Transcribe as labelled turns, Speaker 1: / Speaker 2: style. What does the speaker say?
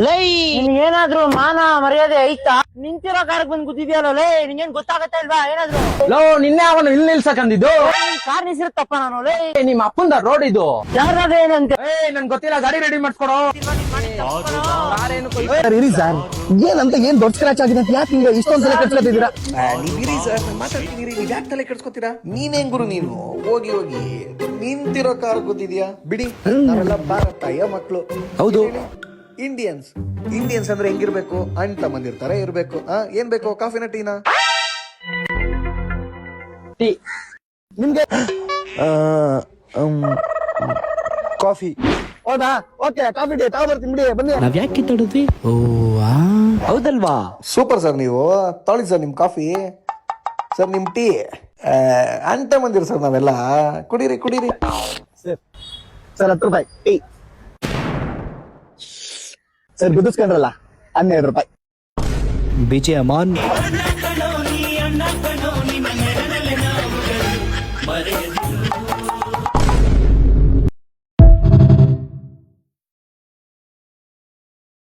Speaker 1: ಲೈ ಏನಾದ್ರು ಮಾನ ಮರ್ಯಾದೆ ಐತಾ? ನಿಂತಿರೋ ಕಾರಕ್ಕೆ ಬಂದ್ ಕೂತಿದ್ಯಲ್ಲ ಲೈ, ನಿಂಗೇನ್ ಗೊತ್ತಾಗತ್ತಾ ಇಲ್ವಾ ಏನಾದ್ರು?
Speaker 2: ಲೋ ನಿನ್ನೆ ಅವನು ಇಲ್ಲಿ ನಿಲ್ಸಕಂದಿದ್ದು
Speaker 1: ಕಾರ್ ನಿಲ್ಸಿರತ್ತಪ್ಪ ನಾನು ಲೈ.
Speaker 2: ನಿಮ್ಮ ಅಪ್ಪಂದ ರೋಡ್ ಇದು.
Speaker 1: ಯಾರಾದ್ರೆ ಏನಂತೆ?
Speaker 2: ನನ್ ಗೊತ್ತಿಲ್ಲ, ಗಾಡಿ ರೆಡಿ ಮಾಡ್ಕೊಡೋ.
Speaker 3: ಇರಿ ಸರ್, ಏನಂತ ಏನ್ ದೊಡ್ಡ ಸ್ಕ್ರಾಚ್ ಆಗಿದೆ ಅಂತ ಯಾಕೆ ಹಿಂಗ ಇಷ್ಟೊಂದ್ ತಲೆ ಕೆಡ್ಸ್ಕೊತಿದ್ದೀರಾ?
Speaker 4: ನೀವಿರಿ ಸರ್, ಮಾತಾಡ್ತೀನಿ, ನೀವ್ ಯಾಕೆ ತಲೆ ಕೆಡ್ಸ್ಕೊತೀರಾ? ನೀನೇನ್ ಗುರು ನೀನು? ಹೋಗಿ ಹೋಗಿ ನಿಂತಿರೋ ಕಾರ್ ಗೊತ್ತಿದ್ಯಾ? ಬಿಡಿ, ನಾವೆಲ್ಲ ಭಾರತೀಯ ಮಕ್ಕಳು.
Speaker 3: ಹೌದು.
Speaker 4: ಇಂಡಿಯನ್ಸ್ ಅಂದ್ರೆ ಹೆಂಗಿರ್ಬೇಕು? ಅಣ್ಣ ತಮ್ಮಂದಿರ್ತಾರೆ ಇರ್ಬೇಕು. ಏನ್ ಬೇಕು, ಕಾಫಿನ ಟೀನಾ?
Speaker 2: ಟೀ.
Speaker 3: ನಿಮ್ಗೆ ಕಾಫಿ. ಹೌದಾ? ಓಕೆ, ಕಾಫಿ ಟೀ ಬರ್ತೀನಿ ಬಿಡಿ, ಬನ್ನಿ.
Speaker 5: ನಾವ್ ಯಾಕೆ ಕಿತ್ತಾಡಿದ್ವಿ? ಹೌದಲ್ವಾ?
Speaker 4: ಸೂಪರ್ ಸರ್, ನೀವು ತೊಳಿ ಸರ್ ನಿಮ್ ಕಾಫಿ. ಸರ್ ನಿಮ್ ಟೀ. ಅಣ್ಣ ತಮ್ಮಂದಿರ್ ಸರ್ ನಾವೆಲ್ಲ. ಕುಡೀರಿ ಕುಡೀರಿ.
Speaker 3: ಸರ್ 10 ರೂಪಾಯಿ ಟೀ. ಸರ್ ಗುದಿಸ್ಕೊಂಡ್ರಲ್ಲ, 12 ರೂಪಾಯಿ.
Speaker 5: ಬಿಜೆ ಅಮಾನ್.